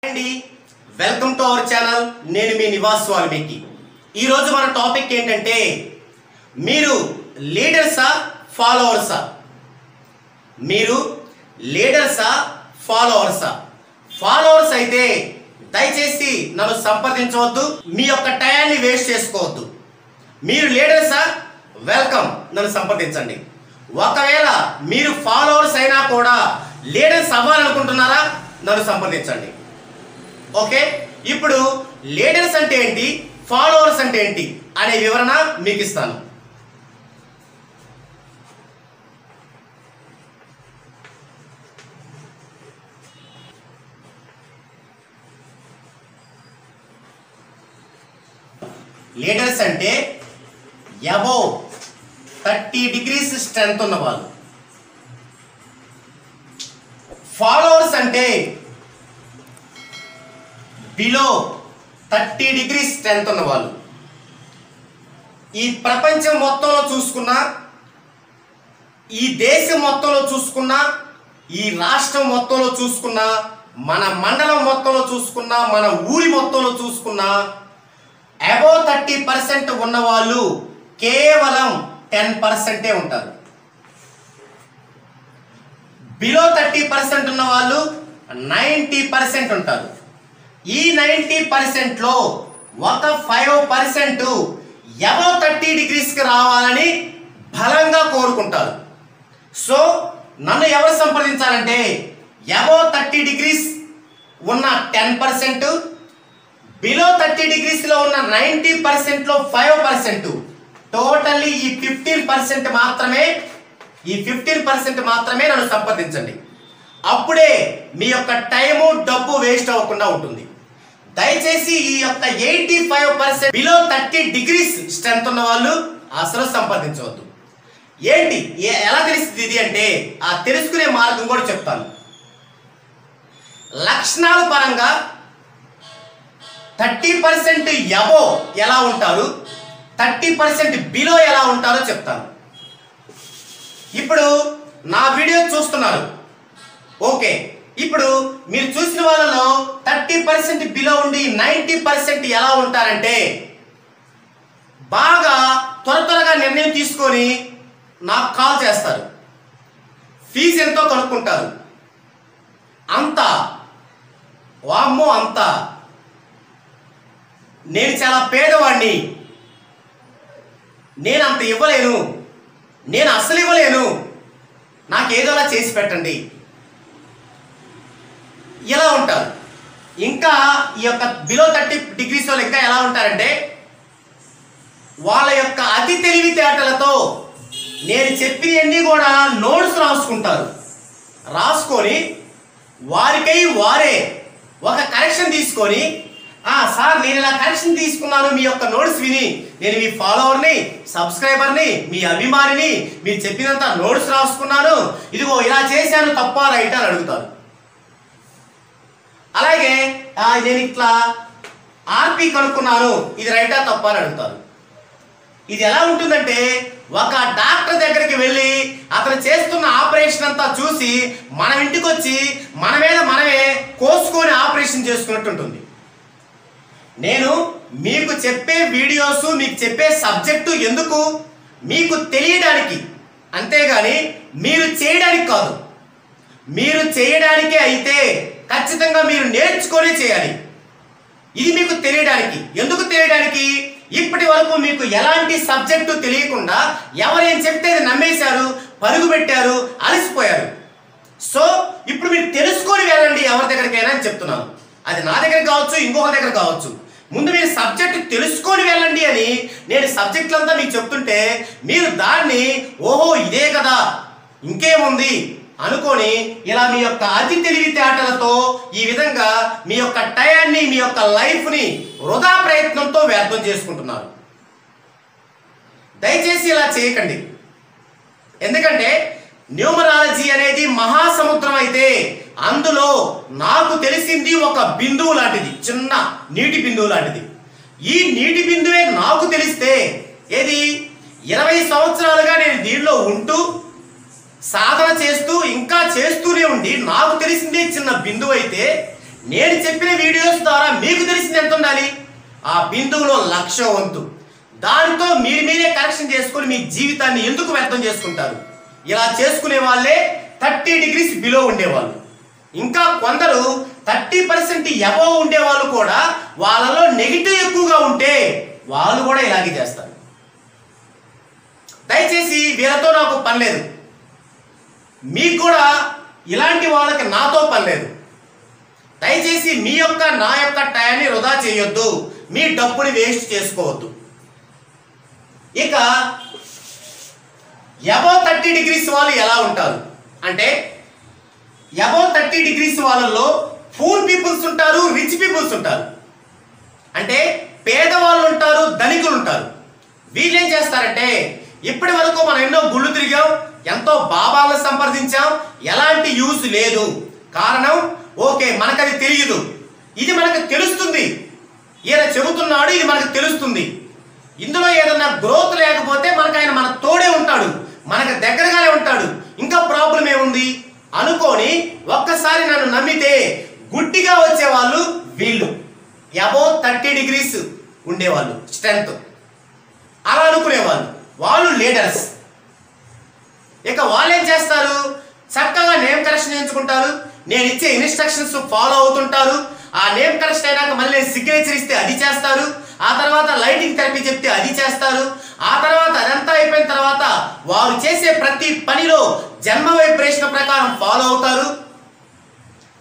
అండి welcome to our channel. నేను మీ నివాస్ వాల్మీకి. ఈరోజు మన టాపిక్ ఏంటంటే, మీరు లీడర్సా ఫాలోవర్సా? మీరు లీడర్సా ఫాలోవర్సా? ఫాలోవర్స్ అయితే దయచేసి నన్ను సంప్రదించవద్దు, మీ యొక్క టయాన్ని వేస్ట్ చేసుకోవద్దు. మీరు లీడర్సా? వెల్కమ్, నన్ను సంప్రదించండి. ఒకవేళ మీరు ఫాలోవర్స్ అయినా కూడా లీడర్స్ అవ్వాలనుకుంటున్నారా? నన్ను సంప్రదించండి. ఓకే, ఇప్పుడు లీడర్స్ అంటే ఏంటి, ఫాలోవర్స్ అంటే ఏంటి అనే వివరణ మీకు ఇస్తాను. లీడర్స్ అంటే అబోవ్ 30 degrees స్ట్రెంత్ ఉన్న వాళ్ళు. ఫాలోవర్స్ అంటే బిలో 30 degrees స్ట్రెంత్ ఉన్న వాళ్ళు. ఈ ప్రపంచం మొత్తంలో చూసుకున్నా, ఈ దేశం మొత్తంలో చూసుకున్నా, ఈ రాష్ట్రం మొత్తంలో చూసుకున్నా, మన మండలం మొత్తంలో చూసుకున్నా, మన ఊరి మొత్తంలో చూసుకున్నా, అబోవ్ 30% ఉన్న వాళ్ళు కేవలం 10% ఉంటారు. బిలో 30% ఉన్న వాళ్ళు 90% ఉంటారు. ఈ 90%లో ఒక 5% అబోవ్ 30 degreesకి రావాలని బలంగా కోరుకుంటారు. సో నన్ను ఎవరు సంప్రదించాలంటే, అబోవ్ 30 degrees ఉన్న 10%, బిలో 30 degreesలో ఉన్న 90%లో 5%, టోటల్లీ ఈ 15% మాత్రమే నన్ను సంప్రదించండి. అప్పుడే మీ యొక్క టైము డబ్బు వేస్ట్ అవ్వకుండా ఉంటుంది. దయచేసి ఈ యొక్క 85% బిలో 30 degrees స్ట్రెంత్ ఉన్న వాళ్ళు అసలు సంప్రదించవద్దు. ఏంటి, ఎలా తెలుస్తుంది ఇది అంటే, ఆ తెలుసుకునే మార్గం కూడా చెప్తాను. లక్షణాల పరంగా 30% అబోవ్ ఎలా ఉంటారు, 30% బిలో ఎలా ఉంటారో చెప్తాను. ఇప్పుడు నా వీడియో చూస్తున్నారు, ఓకే. ఇప్పుడు మీరు చూసిన వాళ్ళలో 30% బిలో ఉండి 90% ఎలా ఉంటారంటే, బాగా త్వరగా నిర్ణయం తీసుకొని నాకు కాల్ చేస్తారు, ఫీజు ఎంతో కనుక్కుంటారు. అంత వామ్మో, అంత నేను చాలా పేదవాడిని, నేను అంత ఇవ్వలేను, నేను అస్సలు ఇవ్వలేను, నాకేదోలా చేసి పెట్టండి, ఇలా ఉంటారు. ఇంకా ఈ యొక్క బిలో 30 degrees వాళ్ళు ఇంకా ఎలా ఉంటారంటే, వాళ్ళ యొక్క అతి తెలివితేటలతో నేను చెప్పినవన్నీ కూడా నోట్స్ రాసుకుంటారు. రాసుకొని వారికై వారే ఒక కరెక్షన్ తీసుకొని, సార్ నేను ఇలా కరెక్షన్ తీసుకున్నాను, మీ యొక్క నోట్స్ విని నేను మీ ఫాలోవర్ని, సబ్స్క్రైబర్ని, మీ అభిమానిని, మీరు చెప్పినంత నోట్స్ రాసుకున్నాను, ఇదిగో ఇలా చేశాను, తప్పా రైట్ అని అడుగుతారు. అలాగే నేను ఇట్లా ఆర్పి కనుక్కున్నాను, ఇది రైటా తప్పా అని అడుగుతారు. ఇది ఎలా ఉంటుందంటే, ఒక డాక్టర్ దగ్గరికి వెళ్ళి అతను చేస్తున్న ఆపరేషన్ అంతా చూసి మన ఇంటికి వచ్చి మన మీద మనమే కోసుకొని ఆపరేషన్ చేసుకున్నట్టు ఉంటుంది. నేను మీకు చెప్పే వీడియోస్, మీకు చెప్పే సబ్జెక్టు ఎందుకు, మీకు తెలియడానికి, అంతేగాని మీరు చేయడానికి కాదు. మీరు చేయడానికే అయితే ఖచ్చితంగా మీరు నేర్చుకొని చేయాలి. ఇది మీకు తెలియడానికి. ఎందుకు తెలియడానికి? ఇప్పటి వరకు మీకు ఎలాంటి సబ్జెక్టు తెలియకుండా ఎవరేం చెప్తే నమ్మేశారు, పరుగు పెట్టారు, అలసిపోయారు. సో ఇప్పుడు మీరు తెలుసుకొని వెళ్ళండి ఎవరి దగ్గరికైనా అని చెప్తున్నాను. అది నా దగ్గర కావచ్చు, ఇంకొక దగ్గర కావచ్చు. ముందు మీరు సబ్జెక్టు తెలుసుకొని వెళ్ళండి అని నేను సబ్జెక్టులంతా మీకు చెప్తుంటే, మీరు దాన్ని ఓహో ఇదే కదా ఇంకేముంది అనుకొని ఇలా మీ యొక్క అతి తెలివితేటలతో ఈ విధంగా మీ యొక్క టయాన్ని, మీ యొక్క లైఫ్ని వృధా ప్రయత్నంతో వ్యర్థం చేసుకుంటున్నారు. దయచేసి ఇలా చేయకండి. ఎందుకంటే న్యూమరాలజీ అనేది మహాసముద్రం అయితే అందులో నాకు తెలిసింది ఒక బిందువు లాంటిది, చిన్న నీటి బిందువు లాంటిది. ఈ నీటి బిందువే నాకు తెలిస్తే, ఏది 20 సంవత్సరాలుగా నేను దీనిలో ఉంటూ సాధన చేస్తూ ఇంకా చేస్తూనే ఉండి నాకు తెలిసిందే చిన్న బిందువు అయితే నేను చెప్పిన వీడియోస్ ద్వారా మీకు తెలిసింది ఎంత ఉండాలి? ఆ బిందువులో 1,00,000 వంతు. దానితో మీరే కరెక్షన్ చేసుకొని మీ జీవితాన్ని ఎందుకు వ్యర్థం చేసుకుంటారు? ఇలా చేసుకునే వాళ్ళే 30 degrees బిలో ఉండేవాళ్ళు. ఇంకా కొందరు 30% అబోవ్ ఉండేవాళ్ళు కూడా వాళ్ళలో నెగిటివ్ ఎక్కువగా ఉంటే వాళ్ళు కూడా ఇలాగే చేస్తారు. దయచేసి వీళ్ళతో నాకు పని లేదు, మీకు కూడా ఇలాంటి వాళ్ళకి నాతో పని లేదు. దయచేసి నా యొక్క టైంని వృధా చేయొద్దు, మీ డబ్బుని వేస్ట్ చేసుకోవద్దు. ఇక అబోవ్ 30 degrees వాళ్ళు ఎలా ఉంటారు అంటే, అబోవ్ 30 degrees వాళ్ళల్లో పూర్ పీపుల్స్ ఉంటారు, రిచ్ పీపుల్స్ ఉంటారు. అంటే పేదవాళ్ళు ఉంటారు, ధనికులు ఉంటారు. వీళ్ళు ఏం చేస్తారంటే, ఇప్పటి వరకు మనం ఎన్నో గుళ్ళు తిరిగాం, ఎంతో బాబాలను సంప్రదించాం, ఎలాంటి యూజ్ లేదు. కారణం ఓకే, మనకది తెలియదు, ఇది మనకు తెలుస్తుంది. ఈయన చెబుతున్నాడు, ఇది మనకు తెలుస్తుంది. ఇందులో ఏదన్నా గ్రోత్ లేకపోతే ఆయన మన తోడే ఉంటాడు, మనకు దగ్గరగానే ఉంటాడు, ఇంకా ప్రాబ్లం ఏముంది అనుకొని ఒక్కసారి నన్ను నమ్మితే గుడ్డిగా వచ్చేవాళ్ళు వీళ్ళు. అబోవ్ 30 degrees ఉండేవాళ్ళు స్ట్రెంత్, అలా అనుకునేవాళ్ళు, వాళ్ళు లీడర్స్. ఇక వాళ్ళు ఏం చేస్తారు, చక్కగా నేమ్ కరెక్షన్ చేయించుకుంటారు, నేను ఇచ్చే ఇన్స్ట్రక్షన్స్ ఫాలో అవుతుంటారు. ఆ నేమ్ కరెక్షన్ అయినాక మళ్ళీ సిగ్నేచర్ ఇస్తే అది చేస్తారు, ఆ తర్వాత లైటింగ్ థెరపీ చెప్తే అది చేస్తారు. ఆ తర్వాత అదంతా అయిపోయిన తర్వాత వారు చేసే ప్రతి పనిలో జన్మ వైబ్రేషన్ ప్రకారం ఫాలో అవుతారు.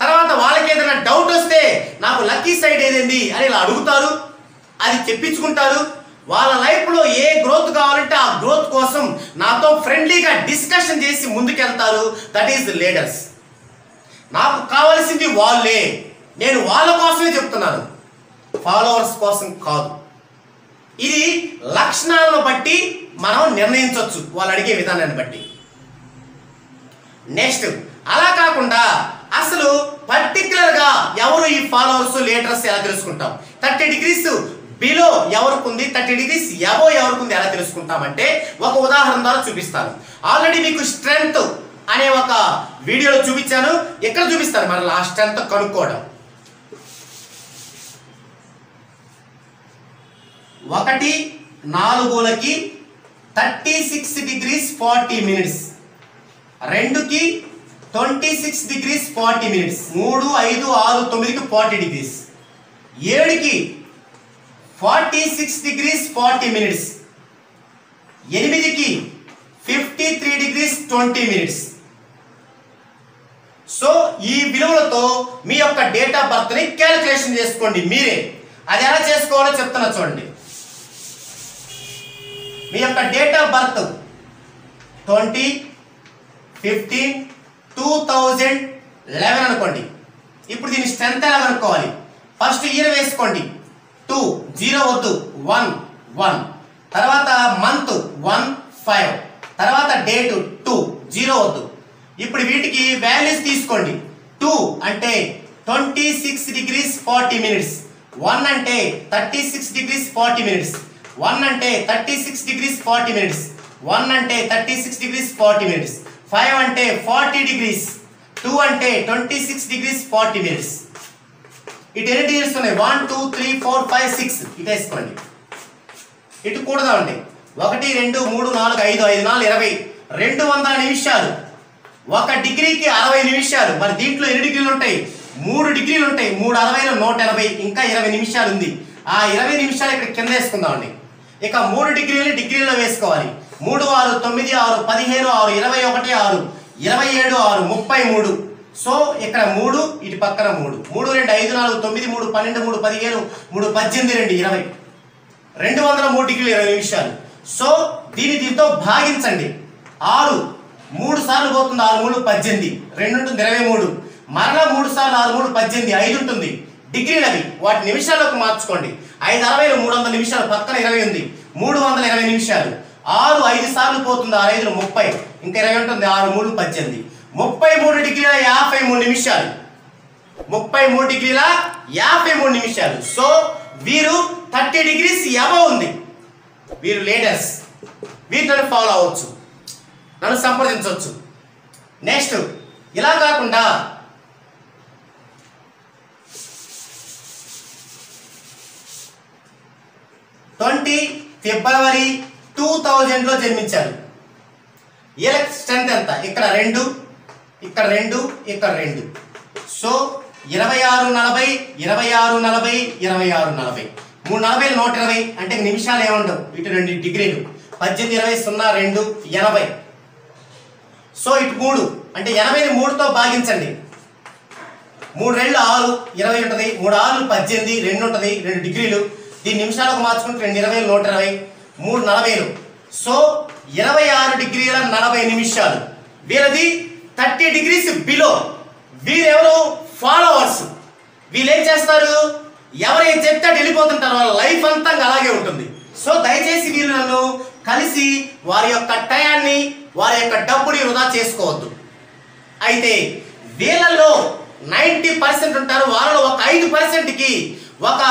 తర్వాత వాళ్ళకి ఏదైనా డౌట్ వస్తే నాకు లక్కీ సైడ్ ఏదేంది అని ఇలా అడుగుతారు, అది చెప్పించుకుంటారు. వాళ్ళ లైఫ్లో ఏ గ్రోత్ కావాలంటే ఆ గ్రోత్ కోసం నాతో ఫ్రెండ్లీగా డిస్కషన్ చేసి ముందుకెళ్తారు. That is leaders. నాకు కావాల్సింది వాళ్ళే, నేను వాళ్ళ కోసమే చెప్తున్నాను, ఫాలోవర్స్ కోసం కాదు. ఇది లక్షణాలను బట్టి మనం నిర్ణయించవచ్చు, వాళ్ళు అడిగే విధానాన్ని బట్టి. నెక్స్ట్, అలా కాకుండా అసలు పర్టికులర్గా ఎవరు ఈ ఫాలోవర్స్ లీడర్స్ ఎలా తెలుసుకుంటాం? 30 degrees బిలో ఎవరికి ఉంది, 30 degrees అబోవ్ ఎవరికి ఉంది ఎలా తెలుసుకుంటామంటే ఒక ఉదాహరణ ద్వారా చూపిస్తాను. ఆల్రెడీ మీకు స్ట్రెంగ్త్ అనే ఒక వీడియోలో చూపించాను, ఎక్కడ చూపిస్తాను మరి ఆ స్ట్రెంగ్త్ కనుక్కోవడం. 1 4 36 degrees 40 minutes, 2 26 degrees 40 minutes, 3 5 6 9 40 degrees, 7 46 degrees 40 minutes, 8 53 degrees 20 minutes. So ఈ విలువలతో మీ యొక్క డేట్ ఆఫ్ బర్త్ని క్యాలిక్యులేషన్ చేసుకోండి మీరే. అది ఎలా చేసుకోవాలో చెప్తున్నా చూడండి. మీ యొక్క డేట్ ఆఫ్ బర్త్ 20 15 2011 అనుకోండి. ఇప్పుడు దీని స్ట్రెంత్ ఎలా కనుక్కోవాలి? ఫస్ట్ ఇయర్ వేసుకోండి, 2 0 వద్దు, 1 1, తర్వాత మంత్ 1 5, తర్వాత డేట్ 2 0 వద్దు. ఇప్పుడు వీటికి వాల్యూస్ తీసుకోండి. 2 అంటే 26 degrees 40 minutes, 1 అంటే 36 degrees 40 minutes, 1 అంటే 36 degrees 40 minutes, 1 అంటే 36 degrees 40 minutes, 5 అంటే 40 degrees, 2 అంటే 26 degrees 40 minutes. ఇటు ఎన్ని డిగ్రీస్ ఉన్నాయి? 1 2 3 4 5 6. ఇటు వేసుకోండి, ఇటు కూడదామండి. 1 2 3 4 5 5 4 20, 200 నిమిషాలు. 1 డిగ్రీకి 60 నిమిషాలు. మరి దీంట్లో ఎన్ని డిగ్రీలు ఉంటాయి? 3 డిగ్రీలు ఉంటాయి. 3 60లో 180, ఇంకా 20 నిమిషాలు ఉంది. ఆ 20 నిమిషాలు ఇక్కడ కింద వేసుకుందామండి. ఇక 3 డిగ్రీలు డిగ్రీలో వేసుకోవాలి. 3 6 9 6 15 6 21 6 27 6 33. సో ఇక్కడ 3, ఇటు పక్కన 3 3 2 5 4 9 3 12 3 17 3 18 2 20, 203 డిగ్రీలు 20 నిమిషాలు. సో దీంతో భాగించండి. 6 3 సార్లు పోతుంది, 6 3 18, 2 ఉంటుంది 23, మరలా 3 సార్లు 6 3 18, 5 ఉంటుంది. డిగ్రీలు అవి, వాటి నిమిషాల్లోకి మార్చుకోండి. 5 60 300 నిమిషాలు, పక్కన 20 ఉంది, 320 నిమిషాలు. 6 5 సార్లు పోతుంది, 6 5 30, ఇంకా 20 ఉంటుంది, 6 3 18, 33 డిగ్రీల 53 నిమిషాలు. 33 డిగ్రీల 53 నిమిషాలు. సో వీరు 30 degrees అబవ్ ఉంది, వీరు లీడర్స్. వీరిని ఫాలో అవ్వచ్చు, నన్ను సంప్రదించవచ్చు. నెక్స్ట్, ఇలా కాకుండా 20 ఫిబ్రవరి 2000లో జన్మించారు. వీళ్ళ స్ట్రెంత్ ఎంత? ఇక్కడ 2, ఇక్కడ 2, ఇక్కడ 2. సో 2640 2640 2640 340 120 అంటే నిమిషాలు ఏముండవు, ఇటు 2 డిగ్రీలు. 18 20 0 2 80. సో ఇటు 3 అంటే 80ని 3తో భాగించండి. 3 2 6 20 ఉంటుంది, 3 6 18 2 ఉంటుంది, 2 డిగ్రీలు. దీని నిమిషాలకు మార్చుకుంటే 2 20 120 3 40. సో 26 డిగ్రీల 40 నిమిషాలు. వీళ్ళది 30 డిగ్రీస్ బిలో. వీరెవరు? ఫాలోవర్స్. వీళ్ళు ఏం చేస్తారు? ఎవరైతే చెప్తే వెళ్ళిపోతుంటారో వాళ్ళ లైఫ్ అంతా అలాగే ఉంటుంది. సో దయచేసి వీళ్ళు నన్ను కలిసి వారి యొక్క టయాన్ని, వారి యొక్క డబ్బుని వృధా చేసుకోవద్దు. అయితే వీళ్ళలో 90% ఉంటారు, వాళ్ళలో ఒక 5%కి ఒక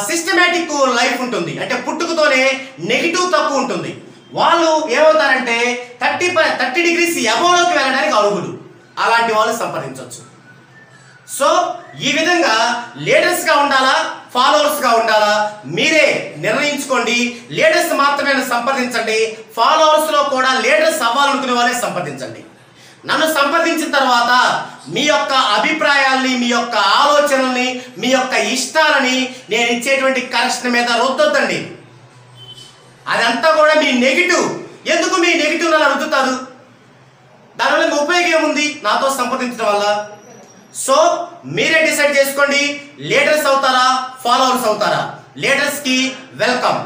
సిస్టమేటిక్ లైఫ్ ఉంటుంది. అంటే పుట్టుకతోనే నెగిటివ్ తక్కువ ఉంటుంది. వాళ్ళు ఏమవుతారంటే 30 డిగ్రీస్ అబోవ్లోకి వెళ్ళడానికి అర్హులు. అలాంటి వాళ్ళు సంప్రదించవచ్చు. సో ఈ విధంగా లీడర్స్గా ఉండాలా, ఫాలోవర్స్గా ఉండాలా మీరే నిర్ణయించుకోండి. లీడర్స్ మాత్రమే సంప్రదించండి. ఫాలోవర్స్లో కూడా లీడర్స్ అవ్వాలనుకునే వాళ్ళే సంప్రదించండి. నన్ను సంప్రదించిన తర్వాత మీ యొక్క అభిప్రాయాల్ని, మీ యొక్క ఆలోచనల్ని, మీ యొక్క ఇష్టాలని నేను ఇచ్చేటువంటి కరెక్షన్ మీద రుద్దొద్దండి. అదంతా కూడా మీ నెగిటివ్. ఎందుకు మీ నెగిటివ్ నన్ను రుద్దుతారు? దానివల్ల మీ ఉపయోగం ఏముంది నాతో సంప్రదించడం వల్ల? సో మీరే డిసైడ్ చేసుకోండి. లీడర్స్ అవుతారా, ఫాలోవర్స్ అవుతారా? లీడర్స్కి వెల్కమ్.